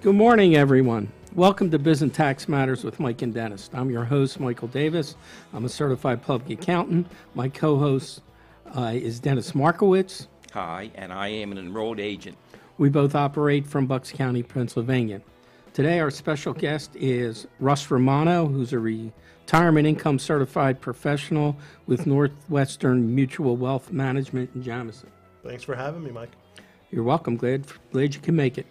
Good morning, everyone. Welcome to Biz and Tax Matters with Mike and Dennis. I'm your host, Michael Davis. I'm a certified public accountant. My co-host is Dennis Markowitz. Hi, and I am an enrolled agent. We both operate from Bucks County, Pennsylvania. Today, our special guest is Russ Romano, who's a retirement income certified professional with Northwestern Mutual Wealth Management in Jamison. Thanks for having me, Mike. You're welcome. Glad you can make it.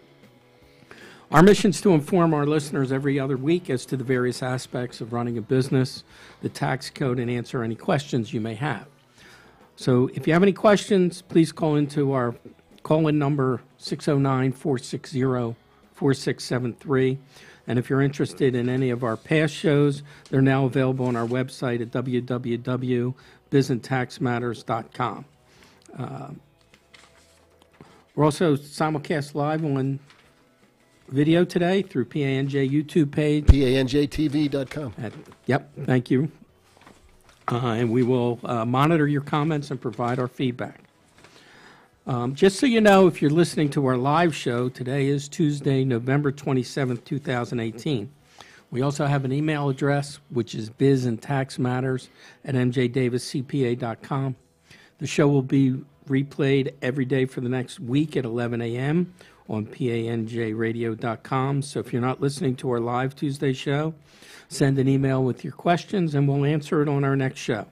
Our mission is to inform our listeners every other week as to the various aspects of running a business, the tax code, and answer any questions you may have. So if you have any questions, please call into our call-in number 609-460-4673. And if you're interested in any of our past shows, they're now available on our website at www.bizandtaxmatters.com. We're also simulcast live on video today through PANJ YouTube page. PANJTV.com. Yep, thank you. And we will monitor your comments and provide our feedback. Just so you know, if you're listening to our live show, today is Tuesday, November 27th, 2018. We also have an email address, which is bizandtaxmatters@mjdaviscpa.com. The show will be replayed every day for the next week at 11 a.m. on PANJradio.com. So if you're not listening to our live Tuesday show, send an email with your questions and we'll answer it on our next show.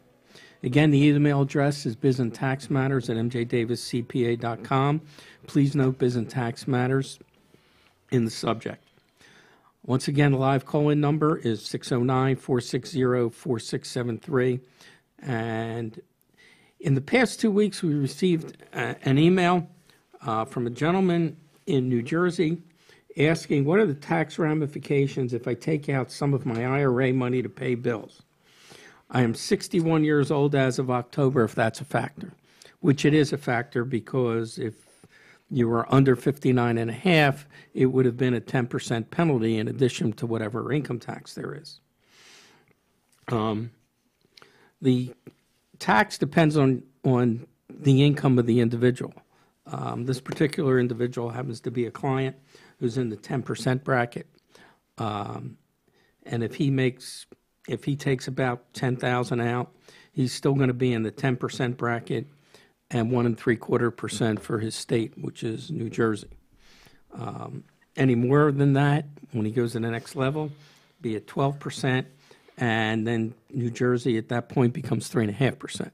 Again, the email address is bizandtaxmatters@mjdaviscpa.com. Please note Biz and Tax Matters in the subject. Once again, the live call-in number is 609-460-4673. And in the past 2 weeks, we received an email from a gentleman in New Jersey asking, what are the tax ramifications if I take out some of my IRA money to pay bills? I am 61 years old as of October, if that's a factor, which it is a factor because if you were under 59 and a half, it would have been a 10% penalty in addition to whatever income tax there is. The tax depends on the income of the individual. This particular individual happens to be a client who's in the 10% bracket. And if he takes about $10,000 out, he's still going to be in the 10% bracket and 1 3/4% for his state, which is New Jersey. Any more than that, when he goes to the next level, be at 12%, and then New Jersey at that point becomes 3.5%.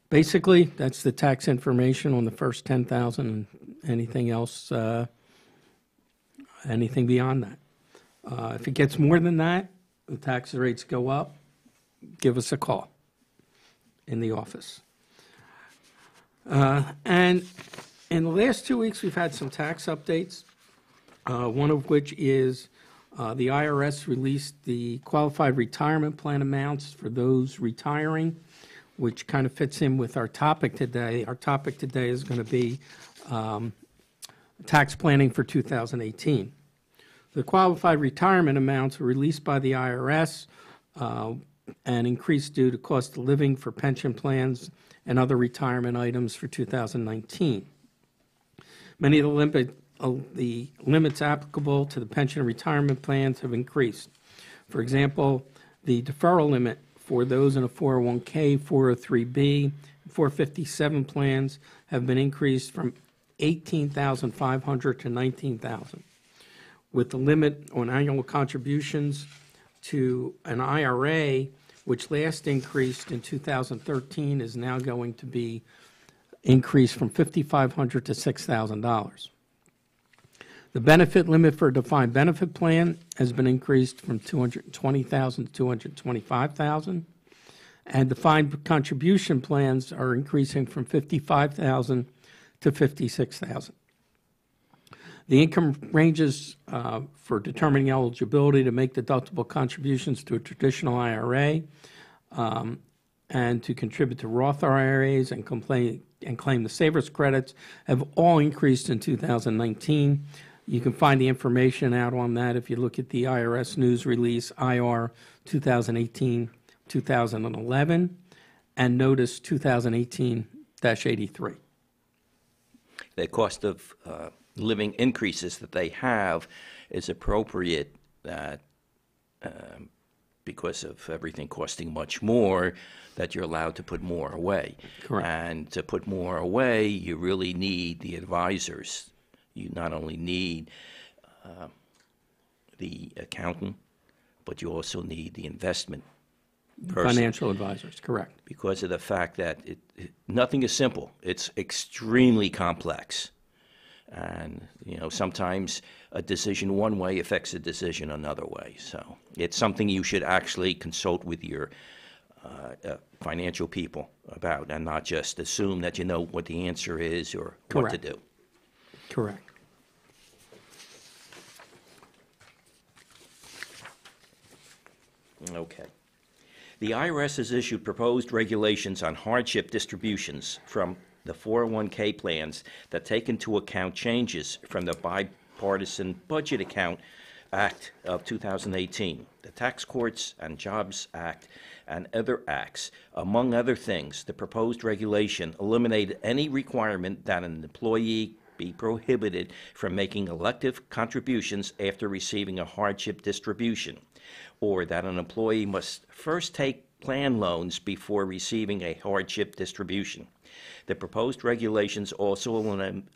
Basically, that's the tax information on the first $10,000, and anything else, anything beyond that. If it gets more than that, the tax rates go up, give us a call in the office. And in the last 2 weeks, we've had some tax updates, one of which is the IRS released the qualified retirement plan amounts for those retiring, which kind of fits in with our topic today. Our topic today is going to be tax planning for 2018. The qualified retirement amounts were released by the IRS and increased due to cost of living for pension plans and other retirement items for 2019. Many of the limits applicable to the pension and retirement plans have increased. For example, the deferral limit for those in a 401k, 403b, 457 plans have been increased from $18,500 to $19,000. With the limit on annual contributions to an IRA, which last increased in 2013, is now going to be increased from $5,500 to $6,000. The benefit limit for a defined benefit plan has been increased from $220,000 to $225,000, and defined contribution plans are increasing from $55,000 to $56,000. The income ranges for determining eligibility to make deductible contributions to a traditional IRA and to contribute to Roth IRAs and claim the savers credits have all increased in 2019. You can find the information out on that if you look at the IRS news release, IR 2018-2011, and notice 2018-83. the cost of living increases that they have, it's appropriate that because of everything costing much more, that you're allowed to put more away. Correct. And to put more away, you really need the advisors. You not only need the accountant, but you also need the investment person. Financial advisors, correct. Because of the fact that nothing is simple. It's extremely complex. And, sometimes a decision one way affects a decision another way. So it's something you should actually consult with your financial people about, and not just assume that you know what the answer is or what to Correct. do. Correct. Okay. The IRS has issued proposed regulations on hardship distributions from the 401k plans that take into account changes from the Bipartisan Budget Account Act of 2018, the Tax Courts and Jobs Act, and other acts. Among other things, the proposed regulation eliminated any requirement that an employee be prohibited from making elective contributions after receiving a hardship distribution, or that an employee must first take plan loans before receiving a hardship distribution. The proposed regulations also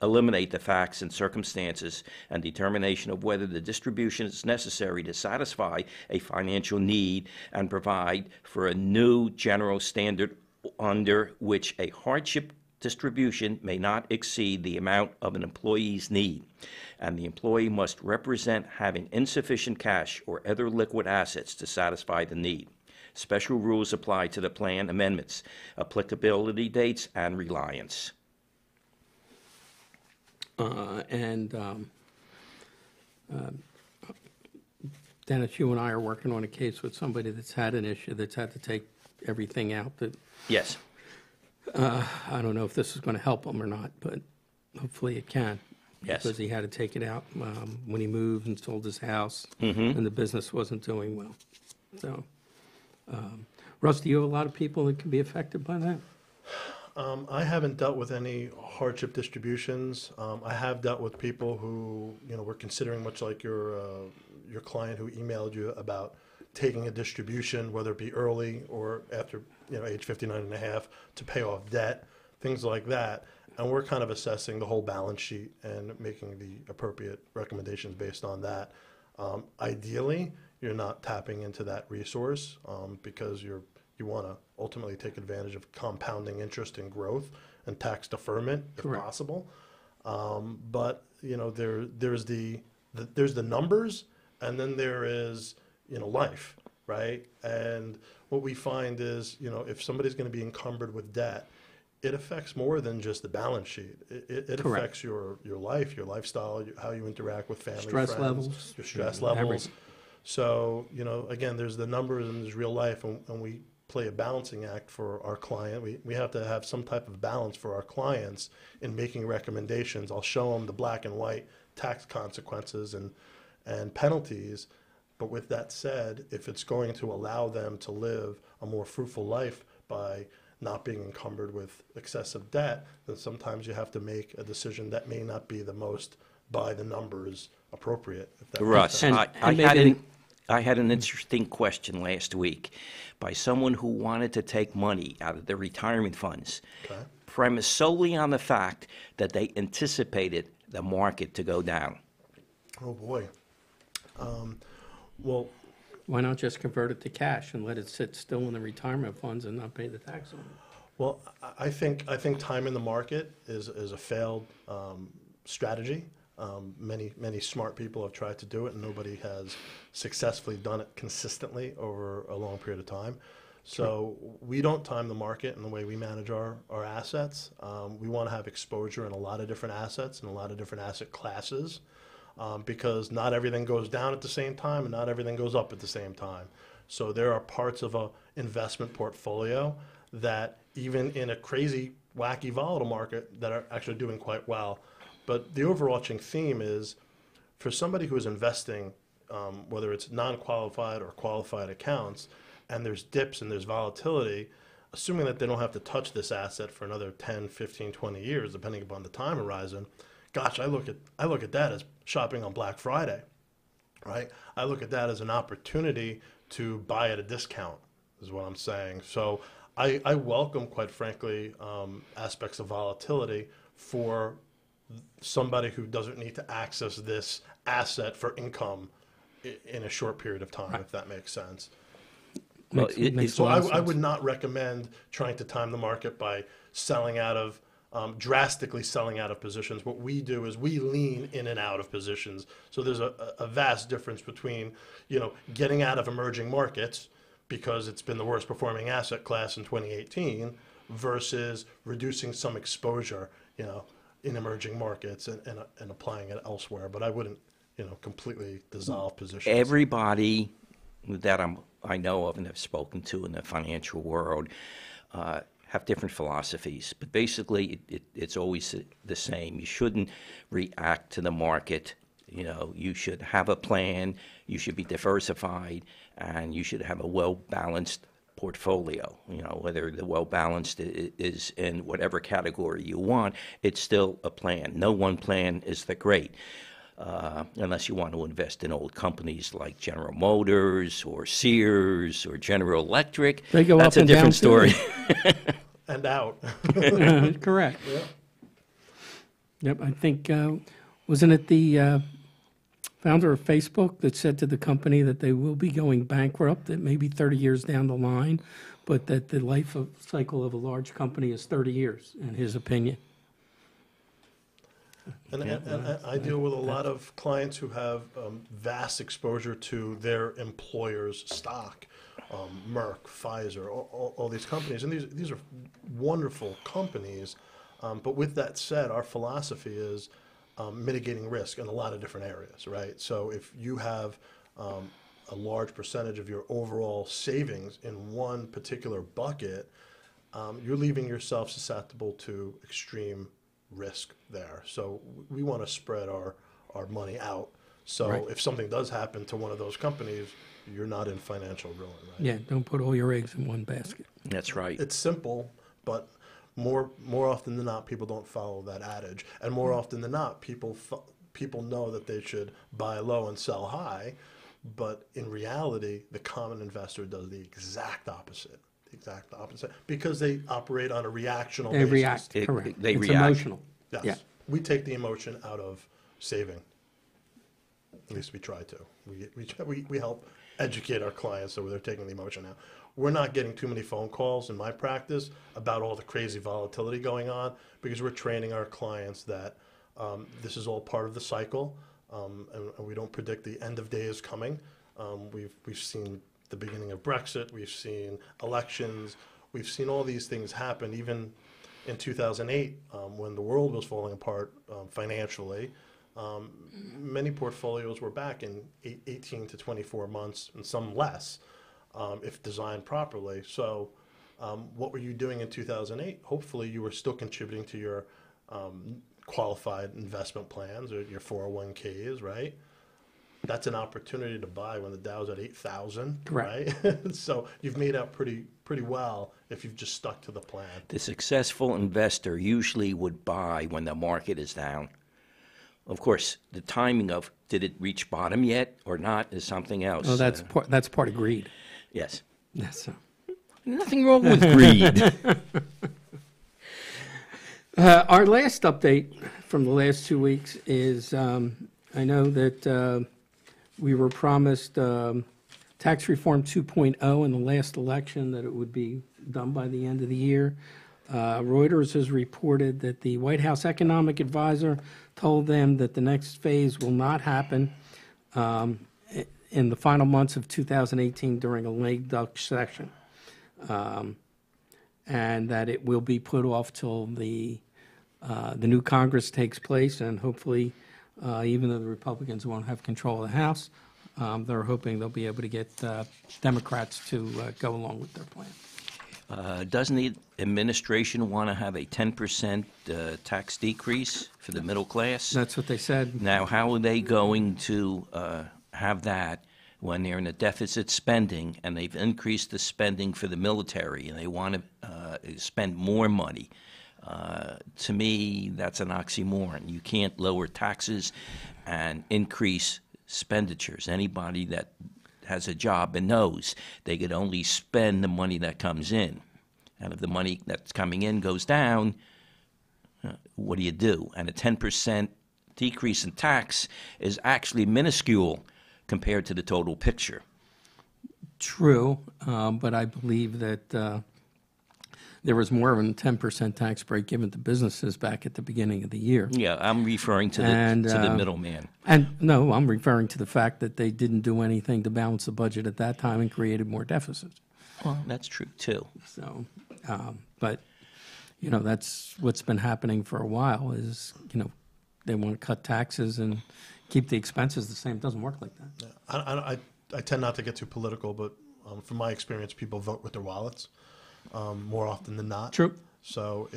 eliminate the facts and circumstances and determination of whether the distribution is necessary to satisfy a financial need, and provide for a new general standard under which a hardship distribution may not exceed the amount of an employee's need, and the employee must represent having insufficient cash or other liquid assets to satisfy the need. Special rules apply to the plan amendments, applicability dates, and reliance. Dennis, you and I are working on a case with somebody that's had an issue, that's had to take everything out. That Yes. I don't know if this is going to help him or not, but hopefully it can. Yes. Because he had to take it out when he moved and sold his house, and the business wasn't doing well. So, Russ, do you have a lot of people that can be affected by that? I haven't dealt with any hardship distributions. I have dealt with people who, were considering, much like your client who emailed you about taking a distribution, whether it be early or after, age 59 and a half, to pay off debt, things like that. And we're kind of assessing the whole balance sheet and making the appropriate recommendations based on that. Ideally, you're not tapping into that resource because you want to ultimately take advantage of compounding interest and growth and tax deferment if Correct. possible. But there's the numbers, and then there is life, right? And what we find is if somebody's going to be encumbered with debt, it affects more than just the balance sheet. It affects your life, your lifestyle, how you interact with family, Stress friends, levels. your stress levels. Everything. So, again, there's the numbers and there's real life, and we play a balancing act for our client. We have to have some type of balance for our clients in making recommendations. I'll show them the black and white tax consequences and penalties. But with that said, if it's going to allow them to live a more fruitful life by not being encumbered with excessive debt, then sometimes you have to make a decision that may not be the most by the numbers appropriate. If that makes Russ, sense. I had an interesting question last week by someone who wanted to take money out of their retirement funds, Okay. premised solely on the fact that they anticipated the market to go down. Oh boy. Well, Why not just convert it to cash and let it sit still in the retirement funds and not pay the tax on it? well, I think time in the market is a failed strategy. Many smart people have tried to do it, and nobody has successfully done it consistently over a long period of time. So we don't time the market in the way we manage our assets. We want to have exposure in a lot of different assets and a lot of different asset classes, because not everything goes down at the same time and not everything goes up at the same time. So there are parts of an investment portfolio that even in a crazy, wacky, volatile market that are actually doing quite well. But the overarching theme is, for somebody who is investing, whether it's non-qualified or qualified accounts, and there's dips and there's volatility, assuming that they don't have to touch this asset for another 10, 15, 20 years, depending upon the time horizon, gosh, I look at that as shopping on Black Friday, right? I look at that as an opportunity to buy at a discount, is what I'm saying. So I welcome, quite frankly, aspects of volatility for somebody who doesn't need to access this asset for income in a short period of time, if that makes sense. Well, So I would not recommend trying to time the market by selling out of, drastically selling out of positions. What we do is we lean in and out of positions. So there's a vast difference between, getting out of emerging markets because it's been the worst performing asset class in 2018 versus reducing some exposure, in emerging markets and applying it elsewhere. But I wouldn't, completely dissolve positions. everybody that I know of and have spoken to in the financial world have different philosophies, but basically it's always the same. You shouldn't react to the market. You should have a plan, you should be diversified, and you should have a well-balanced portfolio. Whether the well-balanced is in whatever category you want, it's still a plan. No one plan is the great. Unless you want to invest in old companies like General Motors or Sears or General Electric. They go That's up a and different down, too. story. And out. Correct. Yeah. Yep, I think, wasn't it the founder of Facebook that said to the company that they will be going bankrupt, that maybe 30 years down the line, but that the cycle of a large company is 30 years, in his opinion? And I deal with a lot of clients who have vast exposure to their employer's stock, Merck, Pfizer, all these companies. And these are wonderful companies. But with that said, our philosophy is mitigating risk in a lot of different areas, right? So if you have a large percentage of your overall savings in one particular bucket, you're leaving yourself susceptible to extreme risk there. So we want to spread our money out. So Right. if something does happen to one of those companies, you're not in financial ruin, right? Yeah, don't put all your eggs in one basket. That's right. It's simple, but more often than not, people don't follow that adage. And more often than not, people know that they should buy low and sell high. But in reality, the common investor does the exact opposite. Because they operate on a reactional They basis. react, correct. they It's react. emotional. Yes. Yeah. We take the emotion out of saving. At least we try to. We help educate our clients so they're taking the emotion out. We're not getting too many phone calls in my practice about all the crazy volatility going on because we're training our clients that this is all part of the cycle, and we don't predict the end of day is coming. We've seen the beginning of Brexit, we've seen elections, we've seen all these things happen. Even in 2008, when the world was falling apart financially, many portfolios were back in 18 to 24 months, and some less, if designed properly. So what were you doing in 2008? Hopefully you were still contributing to your qualified investment plans or your 401ks, right? That's an opportunity to buy when the Dow's at 8,000, Correct. right? So you've made out pretty well if you've just stuck to the plan. The successful investor usually would buy when the market is down. Of course, the timing of did it reach bottom yet or not is something else. Oh, that's part of greed. Yes. Yes. Nothing wrong with greed. Our last update from the last 2 weeks is I know that we were promised tax reform 2.0 in the last election, that it would be done by the end of the year. Reuters has reported that the White House economic advisor told them that the next phase will not happen in the final months of 2018 during a lame duck session, and that it will be put off till the new Congress takes place, and hopefully, even though the Republicans won't have control of the House, they're hoping they'll be able to get Democrats to go along with their plan. Doesn't the administration want to have a 10% tax decrease for the middle class? That's what they said. Now, how are they going to have that when they're in a deficit spending and they've increased the spending for the military and they want to spend more money. To me, that's an oxymoron. You can't lower taxes and increase expenditures. Anybody that has a job and knows they could only spend the money that comes in. And if the money that's coming in goes down, what do you do? And a 10% decrease in tax is actually minuscule compared to the total picture. True, but I believe that there was more of a 10% tax break given to businesses back at the beginning of the year. Yeah, I'm referring to the middleman. And no, I'm referring to the fact that they didn't do anything to balance the budget at that time and created more deficits. Well, that's true too. So, but, that's what's been happening for a while is, they want to cut taxes and keep the expenses the same. It doesn't work like that. Yeah. I tend not to get too political, but from my experience, people vote with their wallets more often than not. True. So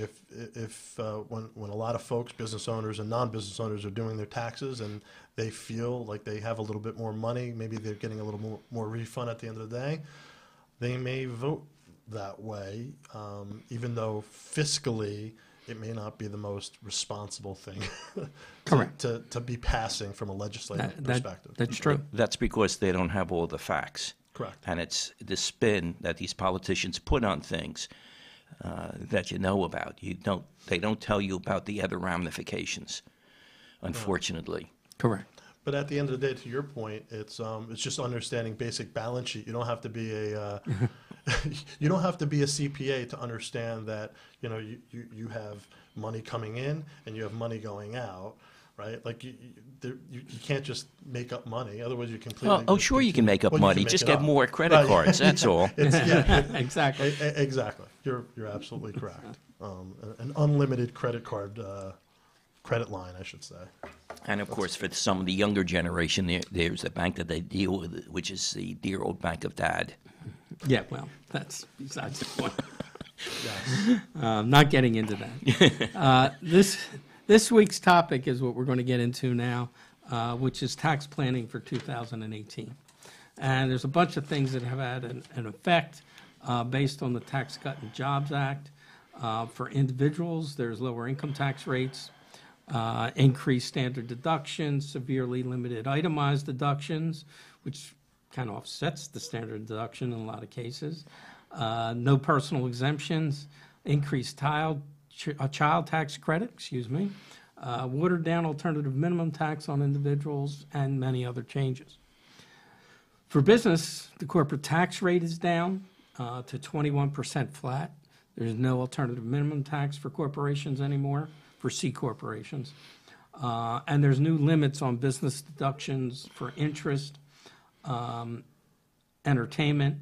when a lot of folks, business owners and non-business owners, are doing their taxes and they feel like they have a little bit more money, maybe they're getting a little more refund at the end of the day, they may vote that way, even though fiscally it may not be the most responsible thing Correct. to be passing from a legislative perspective. That's true. That's because they don't have all the facts. Correct. And it's the spin that these politicians put on things that you know about. They don't tell you about the other ramifications, unfortunately. Correct. But at the end of the day, to your point, it's just understanding basic balance sheet. You don't have to be a you don't have to be a CPA to understand that you have money coming in and you have money going out, right? Like you can't just make up money. Otherwise, you completely. Sure, you can make up money. You can Just make it get up. more credit cards. That's all. Exactly. Exactly. You're absolutely correct. An unlimited credit card. Credit line, I should say. And of course, for some of the younger generation, there's a bank that they deal with, which is the dear old Bank of Dad. Yeah, well, that's besides the point. Yes. Not getting into that. This week's topic is what we're going to get into now, which is tax planning for 2018. And there's a bunch of things that have had an effect based on the Tax Cut and Jobs Act. For individuals, there's lower income tax rates, increased standard deductions, severely limited itemized deductions, which kind of offsets the standard deduction in a lot of cases. No personal exemptions, increased child tax credit, watered down alternative minimum tax on individuals, and many other changes. For business, the corporate tax rate is down to 21% flat. There's no alternative minimum tax for corporations anymore, for C corporations. And there's new limits on business deductions for interest, entertainment,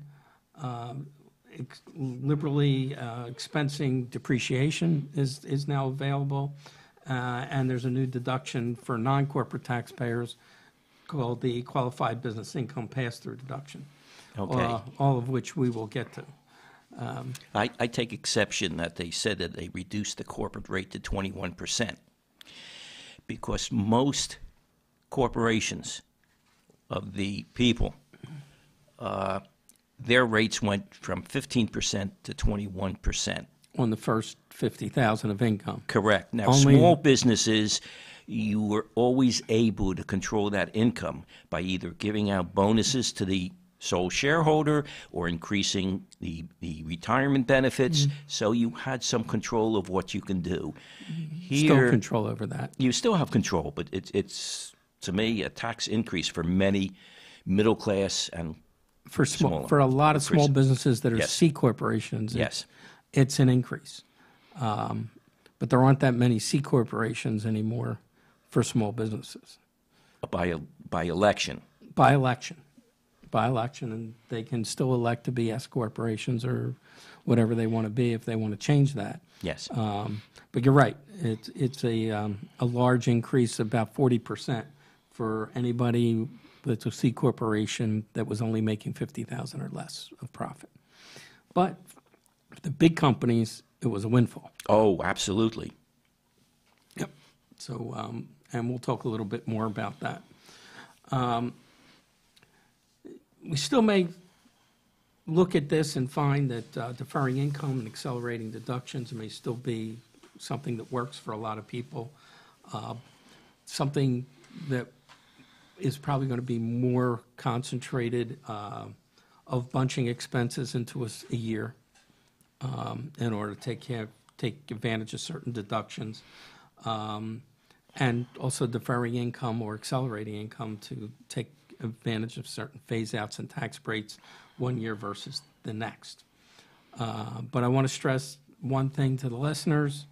liberally expensing depreciation is now available. And there's a new deduction for non-corporate taxpayers called the Qualified Business Income Pass-Through Deduction. Okay. All of which we will get to. I take exception that they said that they reduced the corporate rate to 21%, because most corporations of the people, their rates went from 15% to 21%. On the first 50,000 of income. Correct. Now, Only- small businesses, you were always able to control that income by either giving out bonuses to the sole shareholder or increasing the retirement benefits. So you had some control of what you can do. Still Here, control over that. you still have control, but it's to me a tax increase for many middle class and For smaller. for a lot of small businesses that are Yes. C corporations, Yes. it's an increase. But there aren't that many C corporations anymore for small businesses. by election. By election, and they can still elect to be S corporations or whatever they want to be if they want to change that. Yes. But you're right, it's a large increase, about 40% for anybody that's a C corporation that was only making 50,000 or less of profit. But for the big companies, it was a windfall. Oh, absolutely. Yep. So, and we'll talk a little bit more about that. we still may look at this and find that deferring income and accelerating deductions may still be something that works for a lot of people. Something that is probably going to be more concentrated of bunching expenses into a year in order to take advantage of certain deductions, and also deferring income or accelerating income to take advantage of certain phase-outs and tax breaks one year versus the next. But I want to stress one thing to the listeners.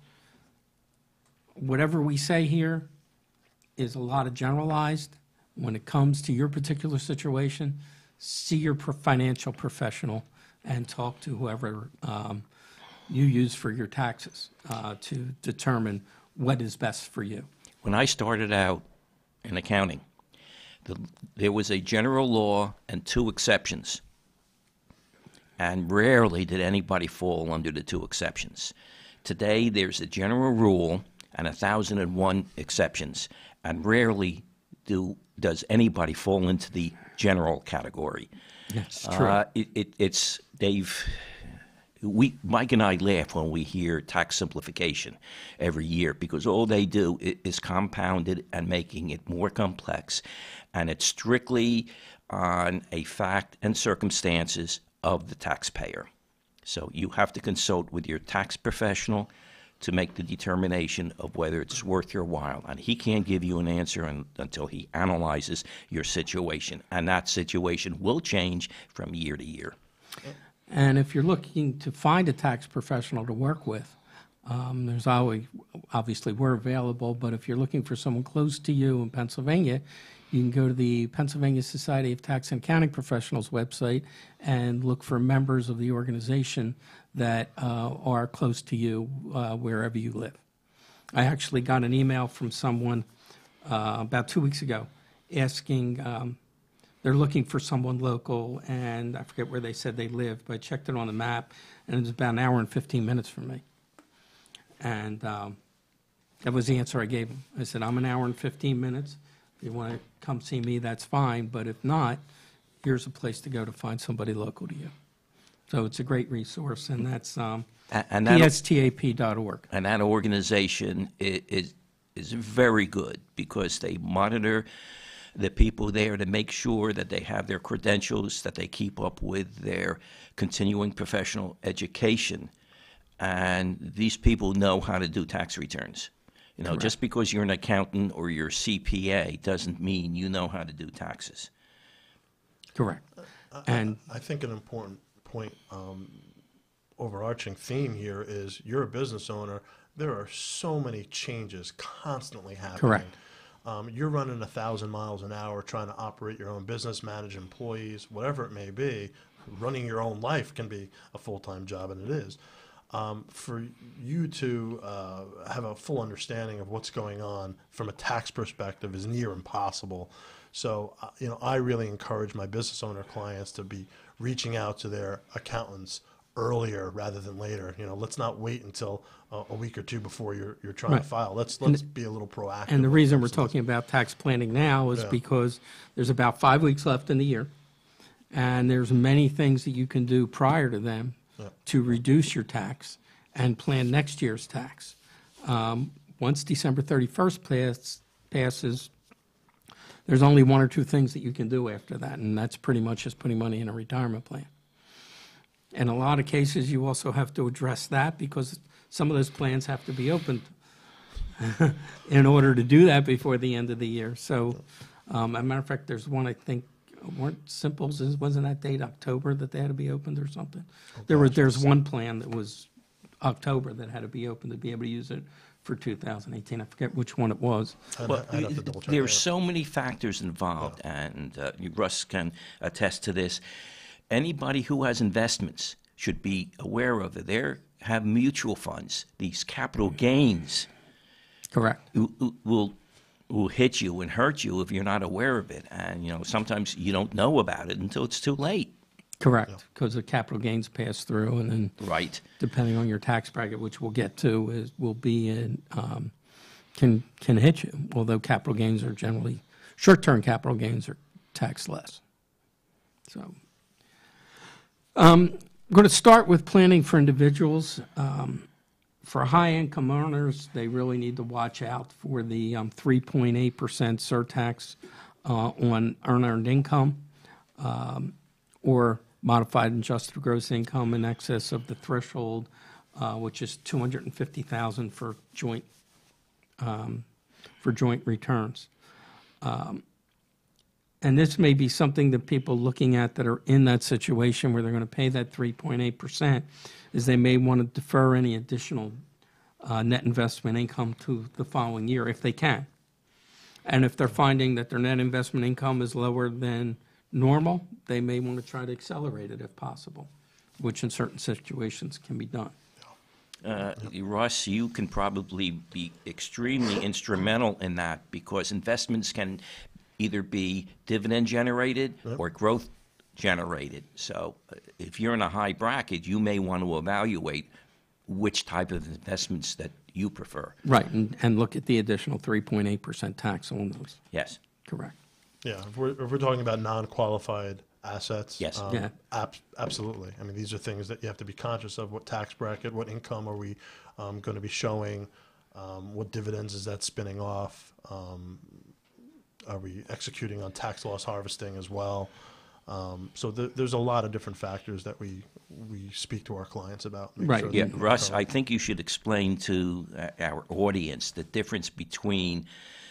Whatever we say here is a lot of generalized. When it comes to your particular situation, see your financial professional and talk to whoever you use for your taxes to determine what is best for you. When I started out in accounting, there was a general law and 2 exceptions. And rarely did anybody fall under the 2 exceptions. Today, there's a general rule and 1,001 exceptions, and rarely does anybody fall into the general category. That's true. Mike and I laugh when we hear tax simplification every year, because all they do is compound it and making it more complex, and it's strictly on a fact and circumstances of the taxpayer. So you have to consult with your tax professional to make the determination of whether it's worth your while. And he can't give you an answer until he analyzes your situation. And that situation will change from year to year. And if you're looking to find a tax professional to work with, there's always, obviously we're available, but if you're looking for someone close to you in Pennsylvania, you can go to the Pennsylvania Society of Tax and Accounting Professionals website and look for members of the organization that are close to you wherever you live. I actually got an email from someone about 2 weeks ago asking, they're looking for someone local, and I forget where they said they lived, but I checked it on the map, and it was about an hour and 15 minutes from me. And that was the answer I gave them. I said, I'm an hour and 15 minutes. If you want to come see me, that's fine. But if not, here's a place to go to find somebody local to you. So it's a great resource, and that's pstap.org. And that organization is very good, because they monitor the people there to make sure that they have their credentials, that they keep up with their continuing professional education. And these people know how to do tax returns. You know, just because you're an accountant or you're a CPA doesn't mean you know how to do taxes. Correct. And I think an important point, overarching theme here is you're a business owner. There are so many changes constantly happening. Correct. You're running 1,000 miles an hour trying to operate your own business, manage employees, whatever it may be. Running your own life can be a full-time job, and it is. For you to have a full understanding of what's going on from a tax perspective is near impossible. So, I really encourage my business owner clients to be reaching out to their accountants earlier rather than later. Let's not wait until a week or two before you're trying to file. Let's be a little proactive. And the reason we're talking about tax planning now is because there's about 5 weeks left in the year, and there's many things that you can do prior to them to reduce your tax and plan next year's tax. Once December 31st passes, there's only 1 or 2 things that you can do after that, and that's pretty much just putting money in a retirement plan. In a lot of cases, you also have to address that, because some of those plans have to be opened in order to do that before the end of the year. So, as a matter of fact, there's one, I think, weren't Simples, wasn't that date October that they had to be opened or something? There's one plan that was October that had to be opened to be able to use it for 2018. I forget which one it was. Well, there's so many factors involved, and Russ can attest to this. Anybody who has investments should be aware of it. They have mutual funds. These capital gains Correct. will hit you and hurt you if you're not aware of it. And, sometimes you don't know about it until it's too late. Correct, because the capital gains pass through, and then depending on your tax bracket, which we'll get to, can hit you. Although capital gains are generally, short-term capital gains are taxed less. So, I'm going to start with planning for individuals. For high-income earners, they really need to watch out for the 3.8% surtax on earned income or modified adjusted gross income in excess of the threshold, which is $250,000 for joint returns. And this may be something that people looking at that are in that situation where they're going to pay that 3.8% is they may want to defer any additional net investment income to the following year if they can. And if they're finding that their net investment income is lower than normal, they may want to try to accelerate it if possible, which in certain situations can be done. Russ, you can probably be extremely instrumental in that because investments can either be dividend generated or growth generated. So if you're in a high bracket, you may want to evaluate which type of investments that you prefer. Right, and look at the additional 3.8% tax on those. Yes. Correct. Yeah, if we're talking about non-qualified assets. Yes. Yeah. Absolutely. I mean, these are things that you have to be conscious of. What tax bracket, what income are we going to be showing? What dividends is that spinning off? Are we executing on tax loss harvesting as well? So there's a lot of different factors that we speak to our clients about. Right. Sure Yeah, that Russ, I think you should explain to our audience the difference between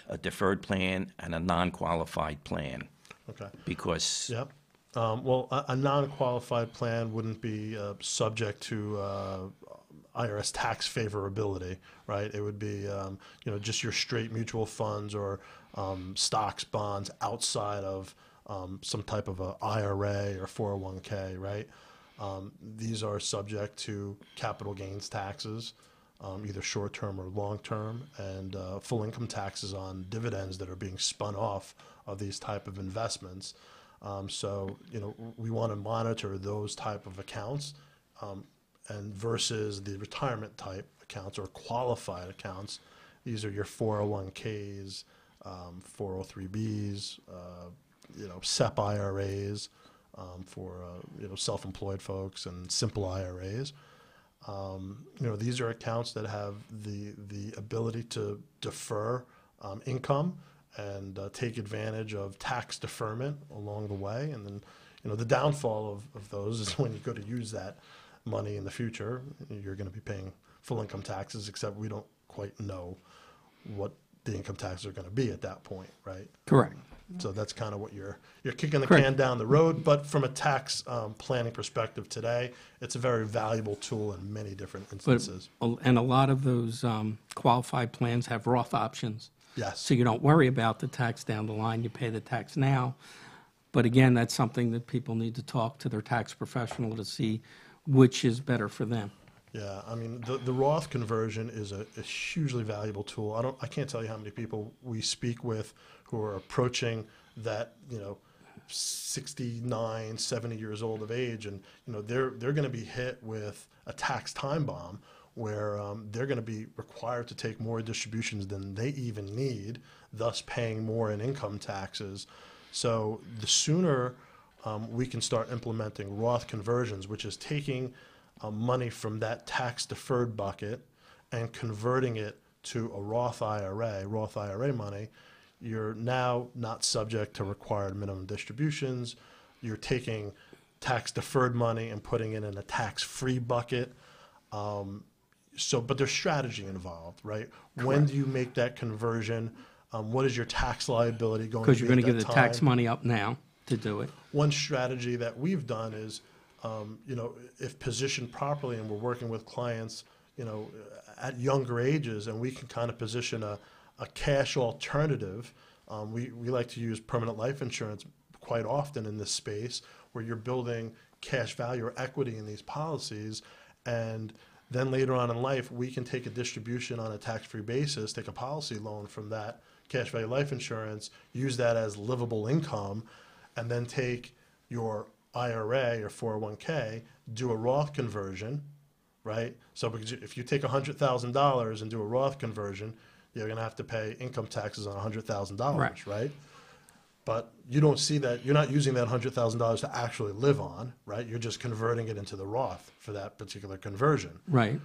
a deferred plan and a non-qualified plan. Okay. Because Yep. Well, a non-qualified plan wouldn't be subject to IRS tax favorability, right? It would be, just your straight mutual funds or stocks, bonds outside of some type of a IRA or 401k, right? These are subject to capital gains taxes, either short-term or long-term, and full income taxes on dividends that are being spun off of these type of investments. So, we want to monitor those type of accounts and versus the retirement type accounts or qualified accounts. These are your 401ks, 403bs, SEP IRAs for, self-employed folks and simple IRAs. These are accounts that have the ability to defer income and take advantage of tax deferment along the way. And then, the downfall of those is when you go to use that money in the future, you're going to be paying full income taxes, except we don't quite know what the income taxes are going to be at that point, right? Correct. So that's kind of what you're kicking the Correct. can down the road. But from a tax planning perspective today, it's a very valuable tool in many different instances. And a lot of those qualified plans have Roth options. Yes. So you don't worry about the tax down the line. You pay the tax now. But again, that's something that people need to talk to their tax professional to see which is better for them. Yeah, I mean, the Roth conversion is a hugely valuable tool. I can't tell you how many people we speak with who are approaching that, 69, 70 years old of age, and they're going to be hit with a tax time bomb where they're going to be required to take more distributions than they even need, thus paying more in income taxes. So the sooner we can start implementing Roth conversions, which is taking money from that tax deferred bucket and converting it to a Roth IRA money, you're now not subject to required minimum distributions. You're taking tax deferred money and putting it in a tax free bucket. But there's strategy involved, right? Correct. When do you make that conversion? What is your tax liability going to be? Because you're going to give the time? tax money up now to do it. One strategy that we've done is, if positioned properly, and we're working with clients, at younger ages, and we can kind of position a cash alternative. We like to use permanent life insurance quite often in this space, where you're building cash value or equity in these policies, and then later on in life, we can take a distribution on a tax-free basis, take a policy loan from that cash value life insurance, use that as livable income, and then take your IRA or 401k, do a Roth conversion, right? So because if you take $100,000 and do a Roth conversion, you're going to have to pay income taxes on $100,000, right? But you don't see that, you're not using that $100,000 to actually live on, right? You're just converting it into the Roth for that particular conversion. Right.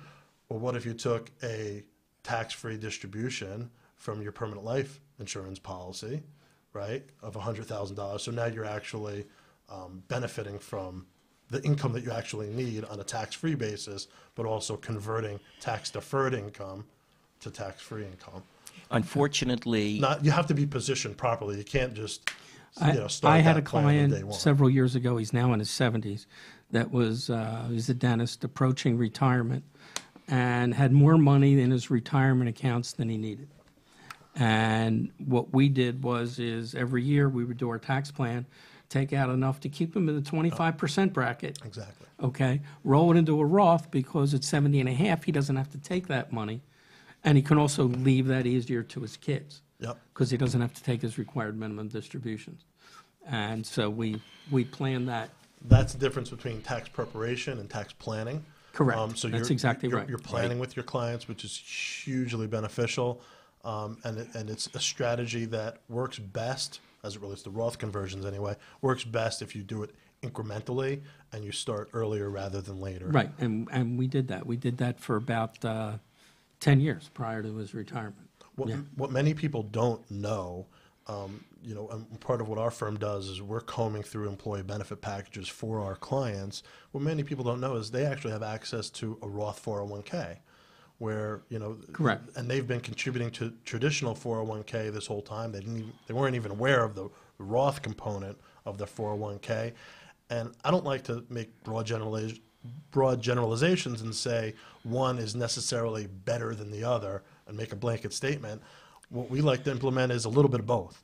Well, what if you took a tax-free distribution from your permanent life insurance policy, right, of $100,000? So now you're actually benefiting from the income that you actually need on a tax-free basis, but also converting tax-deferred income to tax-free income. Unfortunately, You have to be positioned properly. You can't just, start I had a that plan on day client one. several years ago, he's now in his 70s, that was, he's a dentist approaching retirement and had more money in his retirement accounts than he needed. And what we did is every year we would do our tax plan, take out enough to keep him in the 25% bracket. Exactly. Okay, roll it into a Roth because at 70 and a half, he doesn't have to take that money. And he can also leave that easier to his kids. Yep. Because he doesn't have to take his required minimum distributions. And so we plan that. That's the difference between tax preparation and tax planning. Correct. So That's exactly right. You're planning with your clients, which is hugely beneficial. And it's a strategy that works best, as it relates to Roth conversions anyway, works best if you do it incrementally and you start earlier rather than later. Right, and we did that. We did that for about 10 years prior to his retirement. What many people don't know, and part of what our firm does is we're combing through employee benefit packages for our clients. What many people don't know is they actually have access to a Roth 401k, where Correct. And they've been contributing to traditional 401k this whole time. They weren't even aware of the Roth component of their 401k. And I don't like to make broad generalizations and say one is necessarily better than the other and make a blanket statement. What we like to implement is a little bit of both.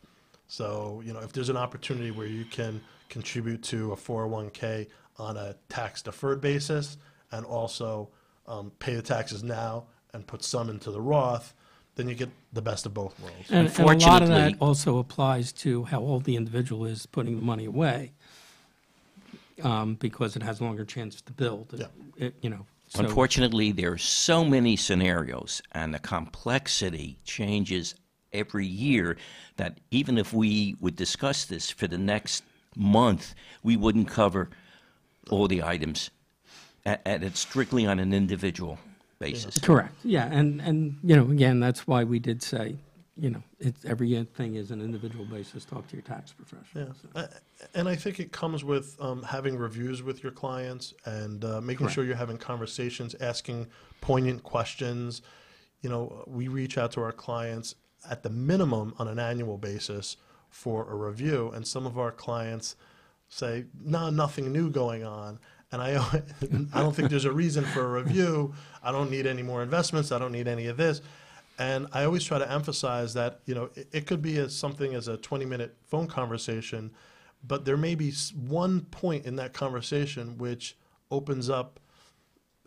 So, if there's an opportunity where you can contribute to a 401k on a tax-deferred basis and also pay the taxes now and put some into the Roth, then you get the best of both worlds. And a lot of that also applies to how old the individual is putting the money away, because it has a longer chance to build. Yeah. So unfortunately, there are so many scenarios, and the complexity changes every year that even if we would discuss this for the next month, we wouldn't cover all the items. And it's strictly on an individual basis. Correct. Yeah, and again, that's why we did say, everything is an individual basis. Talk to your tax professional. Yeah. And I think it comes with having reviews with your clients and making Correct. sure you're having conversations, asking poignant questions. We reach out to our clients at the minimum on an annual basis for a review, and some of our clients say, no, nothing new going on. And I don't think there's a reason for a review. I don't need any more investments. I don't need any of this. And I always try to emphasize that, it could be something as a 20-minute phone conversation, but there may be one point in that conversation which opens up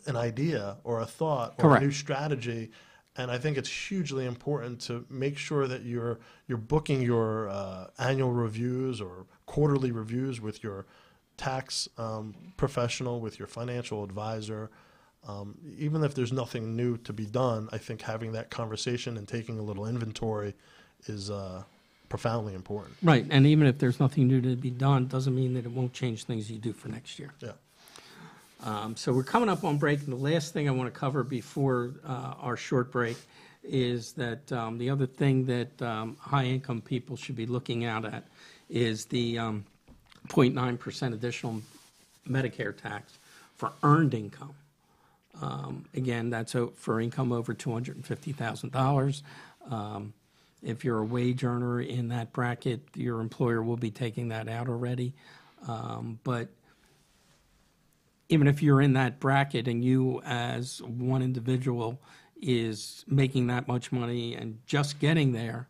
an idea or a thought or Correct. a new strategy. And I think it's hugely important to make sure that you're booking your annual reviews or quarterly reviews with your tax professional, with your financial advisor. Even if there's nothing new to be done, I think having that conversation and taking a little inventory is profoundly important. Right, and even if there's nothing new to be done, doesn't mean that it won't change things you do for next year. Yeah. So we're coming up on break, and the last thing I want to cover before our short break is that the other thing that high-income people should be looking out at is the 0.9% additional Medicare tax for earned income. Again, that's for income over $250,000. If you're a wage earner in that bracket, your employer will be taking that out already. But even if you're in that bracket and you as one individual is making that much money and just getting there,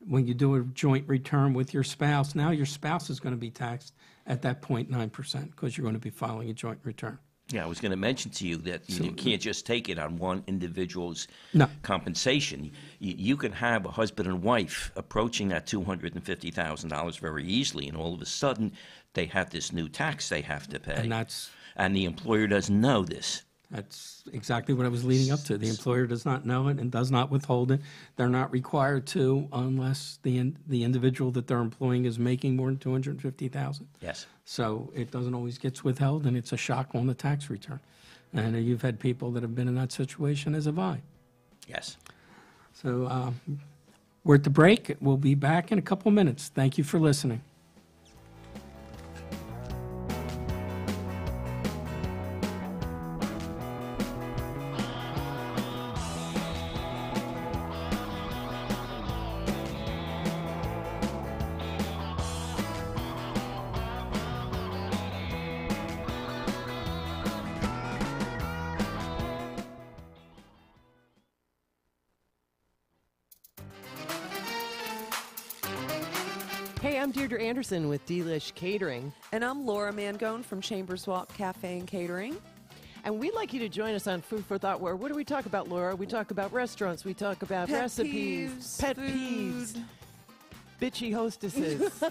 when you do a joint return with your spouse, now your spouse is going to be taxed at that 0.9% because you're going to be filing a joint return. Yeah, I was going to mention to you that you can't just take it on one individual's No. compensation. You can have a husband and wife approaching that $250,000 very easily, and all of a sudden they have this new tax they have to pay. And that's And the employer doesn't know this. That's exactly what I was leading up to. The employer does not know it and does not withhold it. They're not required to unless the individual that they're employing is making more than $250,000. Yes. So it doesn't always get withheld, and it's a shock on the tax return. And you've had people that have been in that situation, as have I. Yes. So we're at the break. We'll be back in a couple minutes. Thank you for listening. Hey, I'm Deirdre Anderson with Delish Catering, And I'm Laura Mangone from Chambers Walk Cafe and Catering. and we'd like you to join us on Food for Thought, where what do we talk about, Laura? We talk about restaurants, we talk about Pet recipes, peeves, pet food. peeves, bitchy hostesses,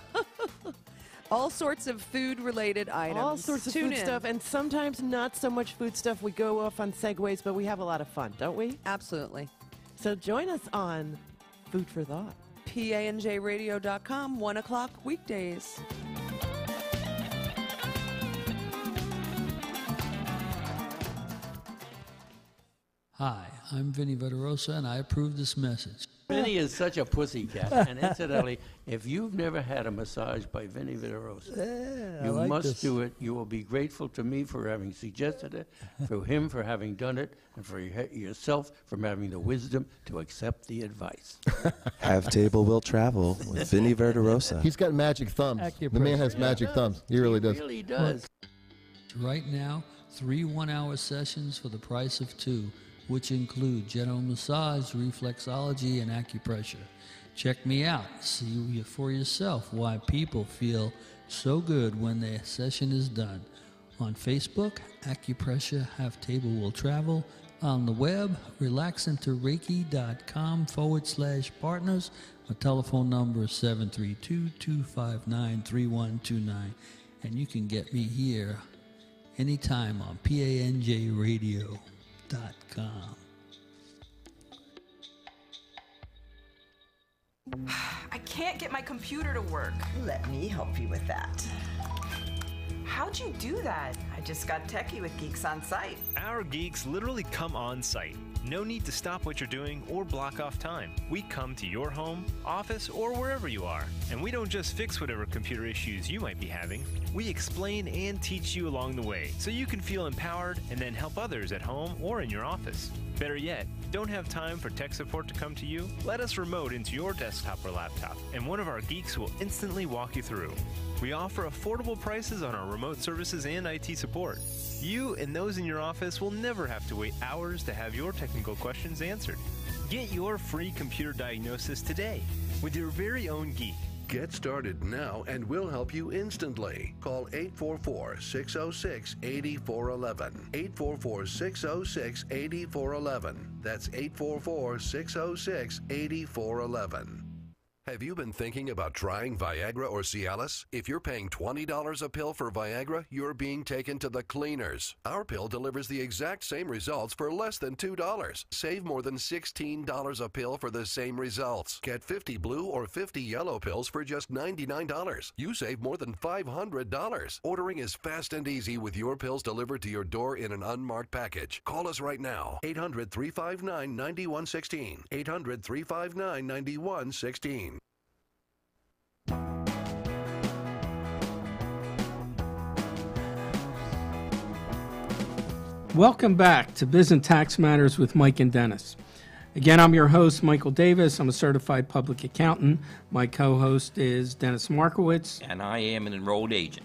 All sorts of food-related items. all sorts of Tune food in. stuff, and sometimes not so much food stuff. We go off on segues, but we have a lot of fun, don't we? Absolutely. So join us on Food for Thought. PANJradio.com, 1 o'clock weekdays. Hi, I'm Vinny Veterosa, and I approve this message. Vinny is such a pussycat. And incidentally, if you've never had a massage by Vinny Veterosa, you must do it. You will be grateful to me for having suggested it, for him for having done it, and for yourself for having the wisdom to accept the advice. Have Table Will Travel with Vinny Verderosa. He's got magic thumbs. The man has magic thumbs. He really does. He really does. Right now, 3 one-hour sessions for the price of 2, which include general massage, reflexology, and acupressure. Check me out. See for yourself why people feel so good when their session is done. On Facebook, Acupressure Have Table Will Travel. On the web, relaxintoreiki.com/partners. My telephone number is 732-259-3129. And you can get me here anytime on PANJradio.com. I can't get my computer to work. Let me help you with that. How'd you do that? I just got techie with Geeks on Site. Our geeks literally come on site. No need to stop what you're doing or block off time. We come to your home, office, or wherever you are. And we don't just fix whatever computer issues you might be having. We explain and teach you along the way so you can feel empowered and then help others at home or in your office. Better yet, don't have time for tech support to come to you? Let us remote into your desktop or laptop, and one of our geeks will instantly walk you through. We offer affordable prices on our remote services and IT support. You and those in your office will never have to wait hours to have your technical questions answered. Get your free computer diagnosis today with your very own geek. Get started now and we'll help you instantly. Call 844-606-8411. 844-606-8411. That's 844-606-8411. Have you been thinking about trying Viagra or Cialis? If you're paying $20 a pill for Viagra, you're being taken to the cleaners. Our pill delivers the exact same results for less than $2. Save more than $16 a pill for the same results. Get 50 blue or 50 yellow pills for just $99. You save more than $500. Ordering is fast and easy with your pills delivered to your door in an unmarked package. Call us right now. 800-359-9116. 800-359-9116. Welcome back to Biz and Tax Matters with Mike and Dennis. Again, I'm your host, Michael Davis. I'm a certified public accountant. My co-host is Dennis Markowitz. And I am an enrolled agent.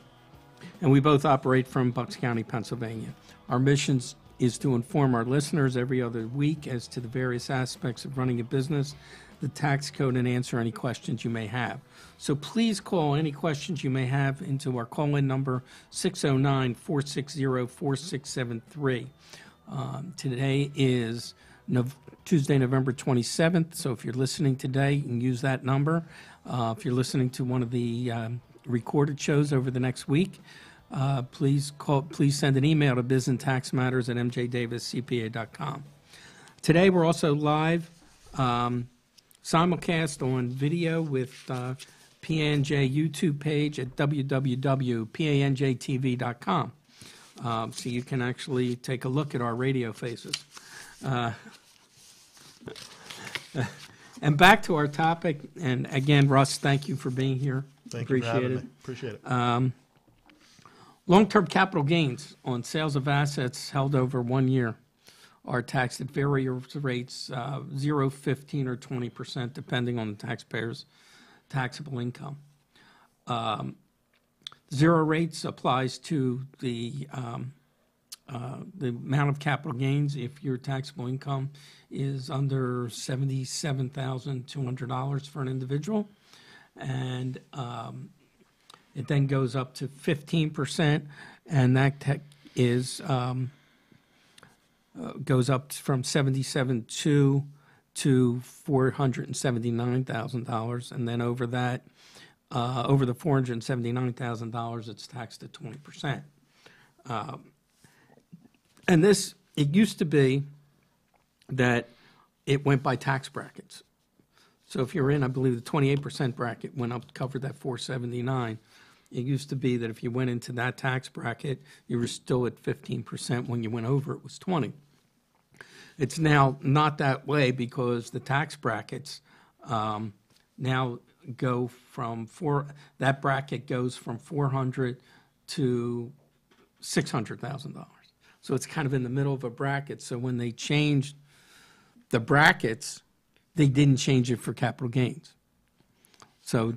And we both operate from Bucks County, Pennsylvania. Our mission is to inform our listeners every other week as to the various aspects of running a business, the tax code, and answer any questions you may have. So please call any questions you may have into our call-in number, 609-460-4673. Today is Tuesday, November 27th, so if you're listening today, you can use that number. If you're listening to one of the recorded shows over the next week, please send an email to businessandtaxmatters@mjdaviscpa.com. Today, we're also live simulcast on video with PNJ YouTube page at www.panjtv.com. So you can actually take a look at our radio faces. And back to our topic, and again, Russ, thank you for being here. Thank you for having me. Appreciate it. Long-term capital gains on sales of assets held over 1 year are taxed at various rates, 0, 15, or 20%, depending on the taxpayer's taxable income. Zero rates applies to the amount of capital gains if your taxable income is under $77,200 for an individual, and it then goes up to 15%, and that goes up from $77,200 to $479,000, and then over that, over the $479,000, it's taxed at 20%. And this, it used to be that it went by tax brackets. So if you're in, I believe the 28% bracket went up, covered that $479,000. It used to be that if you went into that tax bracket, you were still at 15%. When you went over, it was 20%. It's now not that way because the tax brackets now go from that bracket goes from $400,000 to $600,000. So it's kind of in the middle of a bracket. So when they changed the brackets, they didn't change it for capital gains. So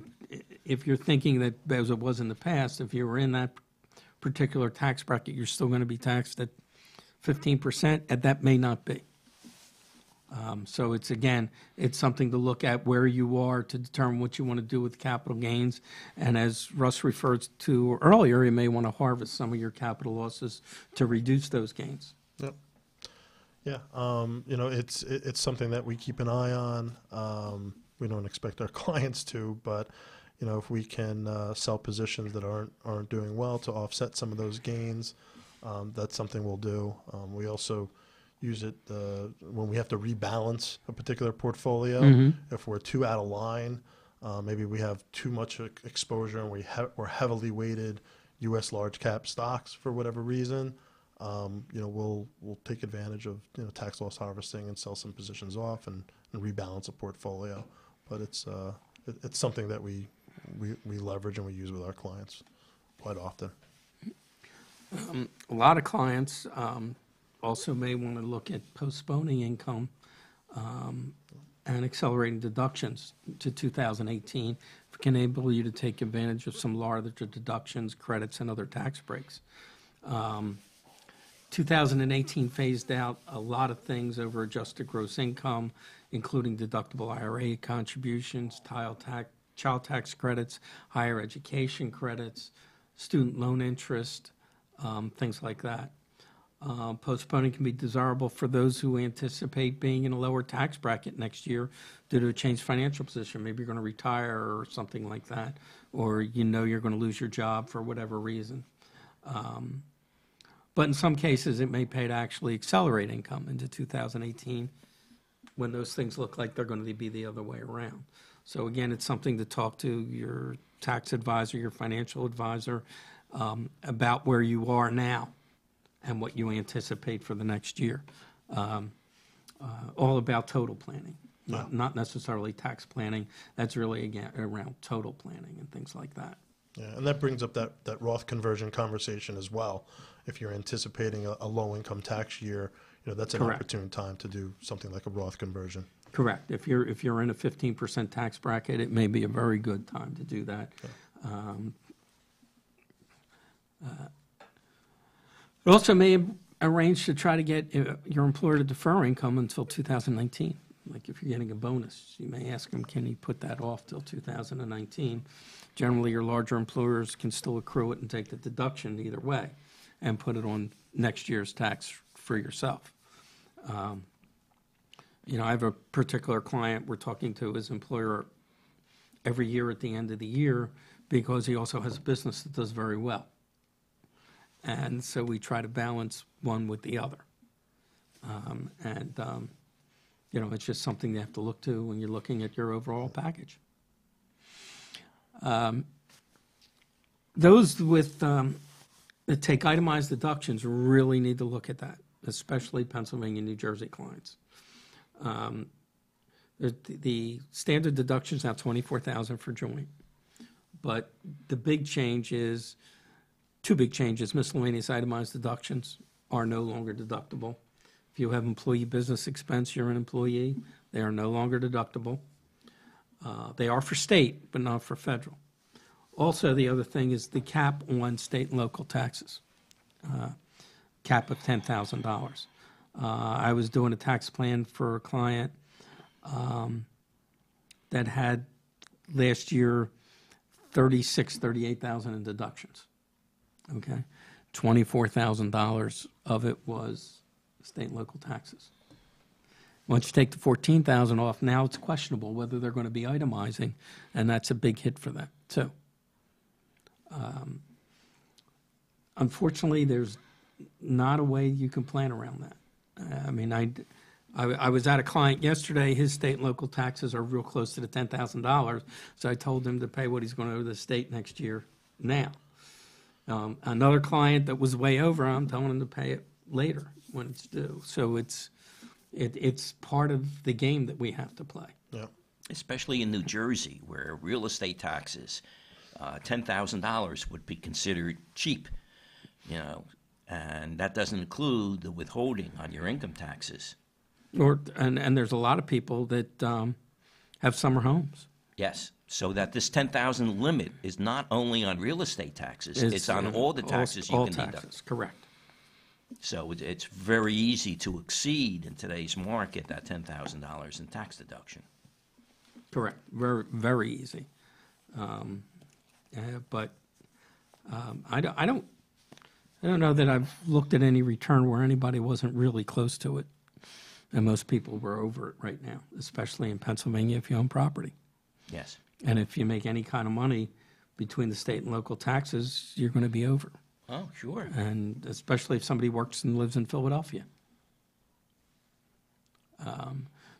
if you're thinking that as it was in the past, if you were in that particular tax bracket, you're still going to be taxed at 15%, and that may not be. So it's something to look at where you are to determine what you want to do with capital gains. And as Russ referred to earlier, you may want to harvest some of your capital losses to reduce those gains. Yep. Yeah. It's something that we keep an eye on. We don't expect our clients to, but if we can sell positions that aren't doing well to offset some of those gains, that's something we'll do. We also use it when we have to rebalance a particular portfolio. Mm-hmm. If we're too out of line, maybe we have too much exposure and we're heavily weighted U.S. large cap stocks for whatever reason. We'll take advantage of tax loss harvesting and sell some positions off and rebalance a portfolio. But it's something that we leverage and we use with our clients quite often. A lot of clients also may want to look at postponing income and accelerating deductions to 2018. If it can enable you to take advantage of some larger deductions, credits, and other tax breaks. 2018 phased out a lot of things over adjusted gross income, including deductible IRA contributions, child tax credits, higher education credits, student loan interest, things like that. Postponing can be desirable for those who anticipate being in a lower tax bracket next year due to a changed financial position. Maybe you're going to retire or something like that, or you're going to lose your job for whatever reason. But in some cases, it may pay to actually accelerate income into 2018 when those things look like they're going to be the other way around. So again, it's something to talk to your tax advisor, your financial advisor, about where you are now and what you anticipate for the next year. All about total planning, not necessarily tax planning. That's really, again, around total planning and things like that. Yeah, and that brings up that Roth conversion conversation as well. If you're anticipating a low-income tax year, that's an Correct. opportune time to do something like a Roth conversion. Correct. If you're in a 15% tax bracket, it may be a very good time to do that. Yeah. It also may arrange to try to get your employer to defer income until 2019. Like if you're getting a bonus, you may ask them, can you put that off till 2019? Generally, your larger employers can still accrue it and take the deduction either way and put it on next year's tax for yourself. I have a particular client we're talking to his employer every year at the end of the year because he also has a business that does very well. And so we try to balance one with the other. It's just something you have to look to when you're looking at your overall package. Those that take itemized deductions really need to look at that, especially Pennsylvania, New Jersey clients. The standard deduction is now $24,000 for joint, but the big change is, two big changes. Miscellaneous itemized deductions are no longer deductible. If you have employee business expense, you're an employee, they are no longer deductible. They are for state, but not for federal. Also, the other thing is the cap on state and local taxes, cap of $10,000. I was doing a tax plan for a client that had last year $38,000 in deductions. Okay, $24,000 of it was state and local taxes. Once you take the $14,000 off, now it's questionable whether they're going to be itemizing, and that's a big hit for them too. Unfortunately, there's not a way you can plan around that. I was at a client yesterday. His state and local taxes are real close to the $10,000, so I told him to pay what he's going to owe the state next year now. Another client that was way over, I'm telling him to pay it later when it's due. So it's part of the game that we have to play. Yeah. Especially in New Jersey, where real estate taxes, $10,000 would be considered cheap, and that doesn't include the withholding on your income taxes. And there's a lot of people that have summer homes. Yes, so that this $10,000 limit is not only on real estate taxes; it's on all the taxes you can deduct. Correct. So it's very easy to exceed in today's market that $10,000 in tax deduction. Correct. Very, very easy. But I don't know that I've looked at any return where anybody wasn't really close to it, and most people were over it right now, especially in Pennsylvania if you own property. Yes. And if you make any kind of money between the state and local taxes, you're going to be over. Oh, sure. And especially if somebody works and lives in Philadelphia.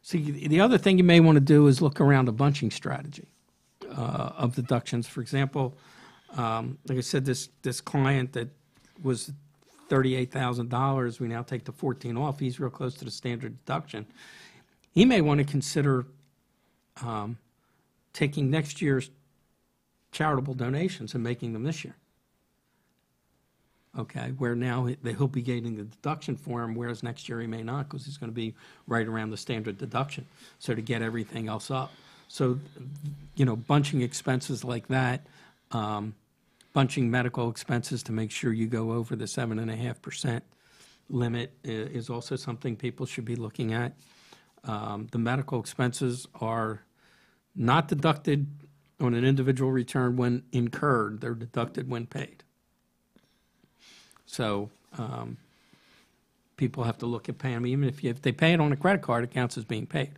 So the other thing you may want to do is look around a bunching strategy of deductions. For example, like I said, this client that was $38,000, we now take the $14,000 off. He's real close to the standard deduction. He may want to consider taking next year's charitable donations and making them this year. Okay, where now he'll be getting the deduction for him, whereas next year he may not, because he's going to be right around the standard deduction. So to get everything else up. So, bunching expenses like that, bunching medical expenses to make sure you go over the 7.5% limit is also something people should be looking at. The medical expenses are not deducted on an individual return when incurred. They're deducted when paid. So people have to look at paying them. Even if they pay it on a credit card, it counts as being paid.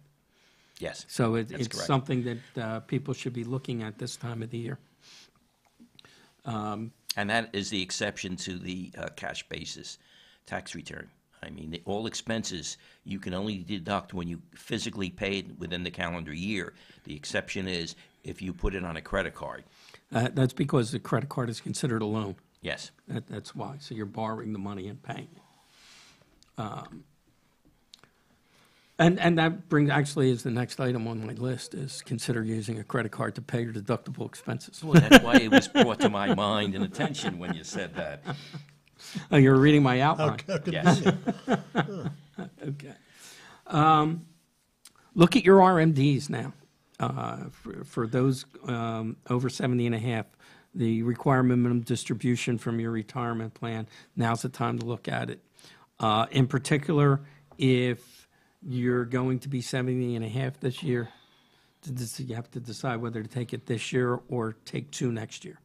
Yes. So it's correct. something that people should be looking at this time of the year. And that is the exception to the cash basis tax return. All expenses you can only deduct when you physically paid within the calendar year. The exception is if you put it on a credit card. That's because the credit card is considered a loan. Yes. That's why. So you're borrowing the money and paying it. And that actually is the next item on my list is consider using a credit card to pay your deductible expenses. Well, that's why it was brought to my mind and attention when you said that. Oh, you're reading my outline. Okay. Yes. Okay. Look at your RMDs now. For those over 70 and a half, the required minimum distribution from your retirement plan, now's the time to look at it. In particular, if you're going to be 70 and a half this year, you have to decide whether to take it this year or take 2 next year.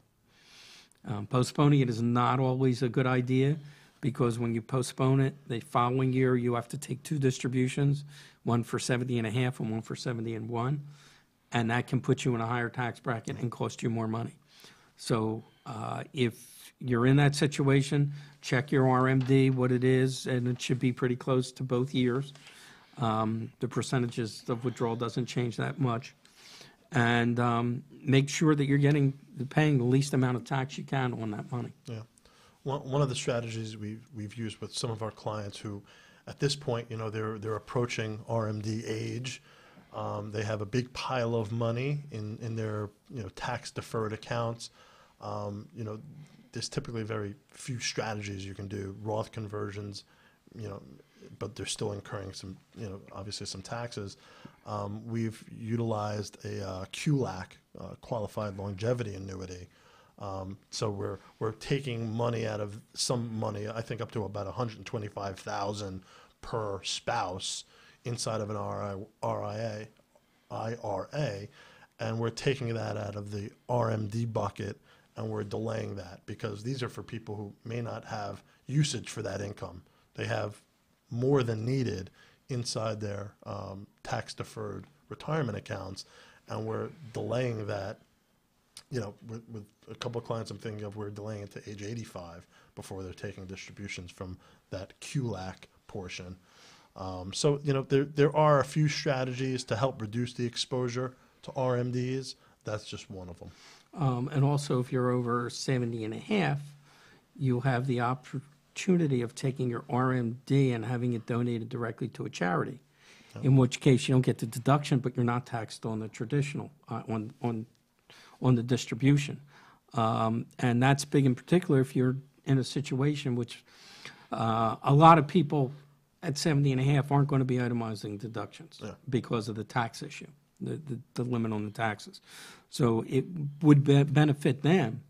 Postponing it is not always a good idea because when you postpone it, the following year you have to take 2 distributions, one for 70 and a half and one for 70 and 1, and that can put you in a higher tax bracket and cost you more money. So if you're in that situation, check your RMD, what it is, and it should be pretty close to both years. The percentages of withdrawal doesn't change that much. And make sure that you're paying the least amount of tax you can on that money. Yeah. One of the strategies we've used with some of our clients who, at this point, they're approaching RMD age. They have a big pile of money in their tax deferred accounts. There's typically very few strategies you can do. Roth conversions, but they're still incurring some, obviously some taxes. We've utilized a QLAC, qualified longevity annuity. So we're taking money out of some money, I think up to about $125,000 per spouse inside of an IRA, and we're taking that out of the RMD bucket, and we're delaying that because these are for people who may not have usage for that income. They have more than needed inside their tax-deferred retirement accounts, and we're delaying that. With a couple of clients I'm thinking of, we're delaying it to age 85 before they're taking distributions from that QLAC portion. So there are a few strategies to help reduce the exposure to RMDs. That's just one of them. And also, if you're over 70 and a half, you'll have the opportunity of taking your RMD and having it donated directly to a charity, in which case you don't get the deduction, but you're not taxed on the traditional, on the distribution. And that's big in particular if you're in a situation which a lot of people at 70 and a half aren't going to be itemizing deductions because of the tax issue, the limit on the taxes. So it would benefit them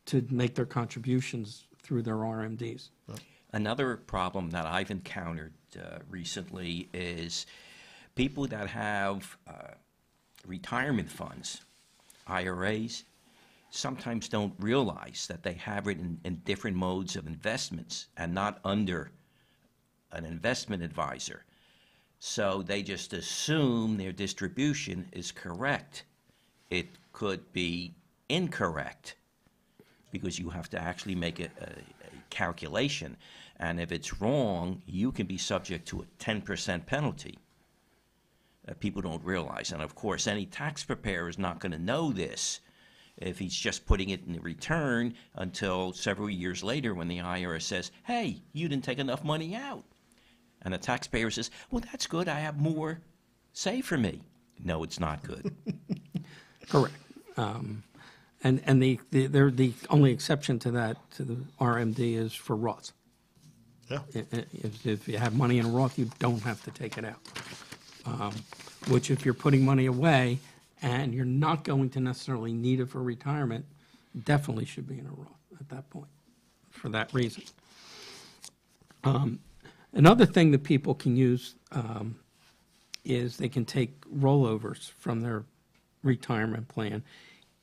to make their contributions through their RMDs. Another problem that I've encountered recently is people that have retirement funds, IRAs, sometimes don't realize that they have it in different modes of investments and not under an investment advisor. So they just assume their distribution is correct. It could be incorrect because you have to actually make a calculation. And if it's wrong, you can be subject to a 10% penalty. People don't realize. And of course, any tax preparer is not going to know this if he's just putting it in the return until several years later when the IRS says, hey, you didn't take enough money out. And the taxpayer says, well, that's good. I have more saved for me. No, it's not good. Correct. And the only exception to that, to the RMD, is for Roth. Yeah. If you have money in a Roth, you don't have to take it out. Which if you're putting money away and you're not going to necessarily need it for retirement, definitely should be in a Roth at that point for that reason. Another thing that people can use is they can take rollovers from their retirement plan.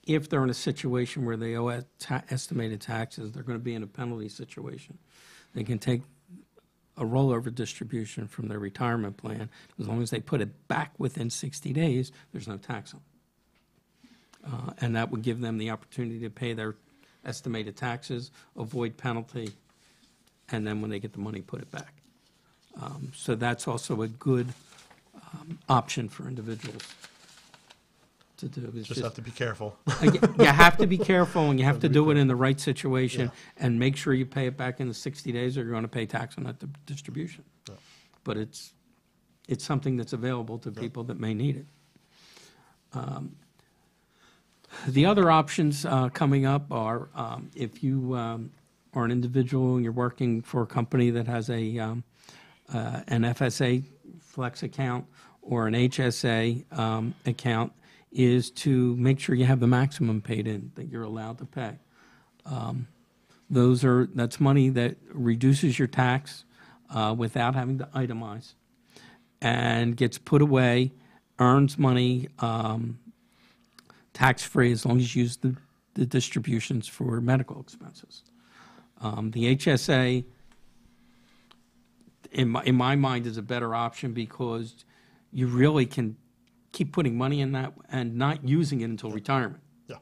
If they're in a situation where they owe estimated taxes, they're going to be in a penalty situation. They can take a rollover distribution from their retirement plan. As long as they put it back within 60 days, there's no tax on it. And that would give them the opportunity to pay their estimated taxes, avoid penalty, and then when they get the money, put it back. So that's also a good option for individuals to do. Just have to be careful. You have to be careful, and you have to do it in the right situation, and make sure you pay it back in the 60 days, or you're going to pay tax on that distribution. Yeah. But it's something that's available to people that may need it. The other options coming up are if you are an individual and you're working for a company that has an FSA flex account or an HSA account, is to make sure you have the maximum paid in that you're allowed to pay. That's money that reduces your tax without having to itemize, and gets put away, earns money tax-free as long as you use the distributions for medical expenses. The HSA, in my mind, is a better option because you really can keep putting money in that and not using it until retirement. Yeah.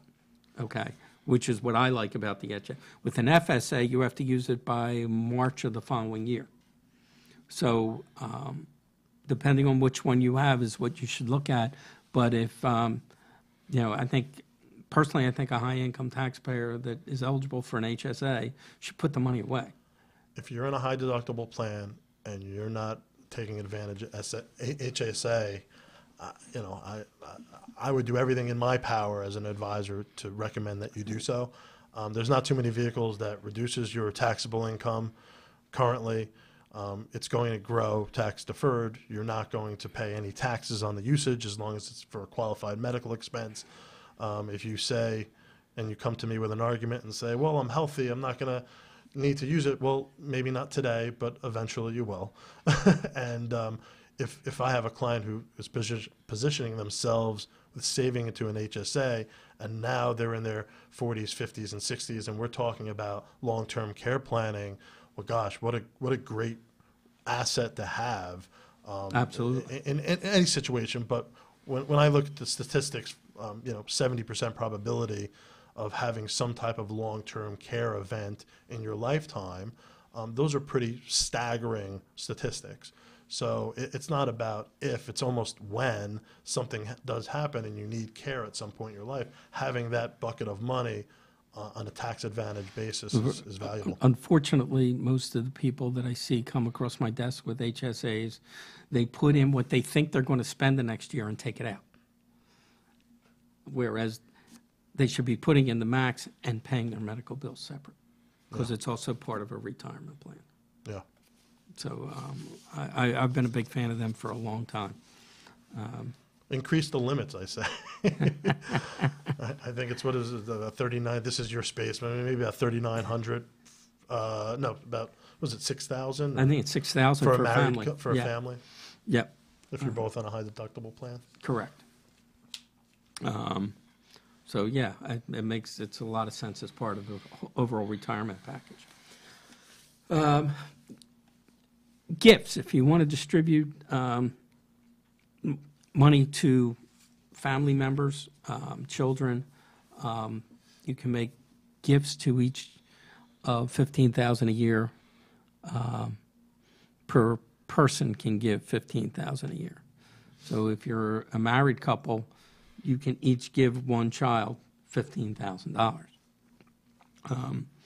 Okay. which is what I like about the HSA. With an FSA, you have to use it by March of the following year. So depending on which one you have is what you should look at. But if, I think, personally, I think a high-income taxpayer that is eligible for an HSA should put the money away. If you're in a high deductible plan and you're not taking advantage of HSA, I would do everything in my power as an advisor to recommend that you do so. There's not too many vehicles that reduces your taxable income currently. It's going to grow tax deferred. You're not going to pay any taxes on the usage as long as it's for a qualified medical expense. If you say, and you come to me with an argument and say, well, I'm healthy, I'm not going to need to use it. Well, maybe not today, but eventually you will. And if I have a client who is positioning themselves with saving into an HSA, and now they're in their 40s, 50s, and 60s, and we're talking about long-term care planning, well, gosh, what a great asset to have. Absolutely. In any situation, but when I look at the statistics, 70% probability of having some type of long-term care event in your lifetime, those are pretty staggering statistics. So it's not about if, it's almost when something does happen and you need care at some point in your life, having that bucket of money on a tax advantage basis is valuable. Unfortunately, most of the people that I see come across my desk with HSAs, they put in what they think they're going to spend the next year and take it out. Whereas they should be putting in the max and paying their medical bills separate, because it's also part of a retirement plan. Yeah. So I've been a big fan of them for a long time. Increase the limits, I say. I think it's, what is it, 39, this is your space, maybe about 3,900, no, about, was it 6,000? I think it's 6,000 for for a family. For a family? Yep. If you're both on a high deductible plan? Correct. So yeah, it's a lot of sense as part of the overall retirement package. Gifts, if you want to distribute money to family members, children, you can make gifts to each of $15,000 a year. Per person can give $15,000 a year. So if you're a married couple, you can each give one child $15,000.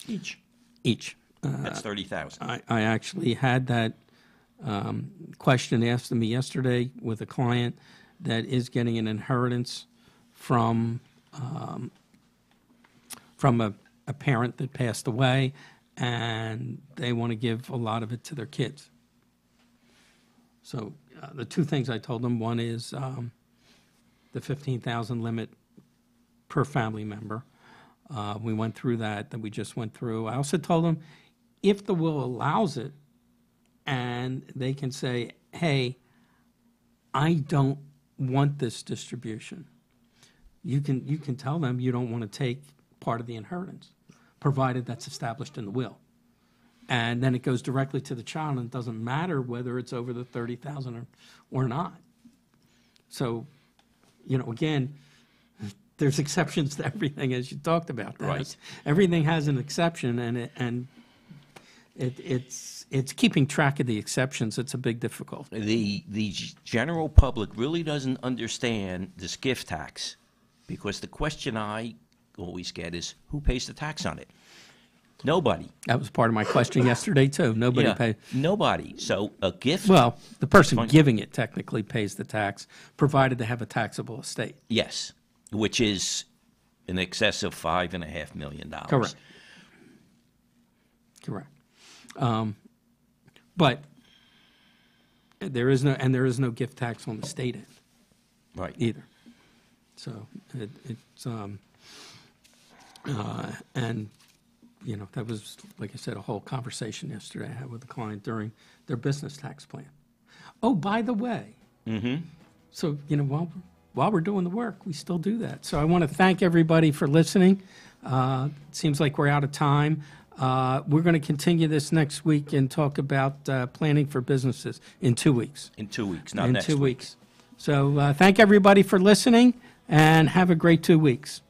Each. That's $30,000. I actually had that question asked of me yesterday with a client that is getting an inheritance from a parent that passed away, and they want to give a lot of it to their kids. So the two things I told them, one is the $15,000 limit per family member. We went through that we just went through. I also told them, if the will allows it, and they can say, hey, I don't want this distribution, you can tell them you don't want to take part of the inheritance, provided that's established in the will. And then it goes directly to the child, and it doesn't matter whether it's over the $30,000 or not. So, again, there's exceptions to everything, as you talked about. Right. Everything has an exception, and it's keeping track of the exceptions. It's a big difficulty. The general public really doesn't understand this gift tax, because the question I always get is, who pays the tax on it? Nobody. That was part of my question yesterday, too. Nobody paid. Nobody. So a gift. Well, the person giving it technically pays the tax, provided they have a taxable estate. Yes, which is in excess of $5.5 million. Correct. But there is no gift tax on the state end. Right. Either. So it's and that was, like I said, a whole conversation yesterday I had with a client during their business tax plan. Oh, by the way. Mm-hmm. So while we're doing the work, we still do that. So I want to thank everybody for listening. It seems like we're out of time. We're going to continue this next week and talk about planning for businesses in 2 weeks. In 2 weeks, not next week. In 2 weeks. So thank everybody for listening, and have a great 2 weeks.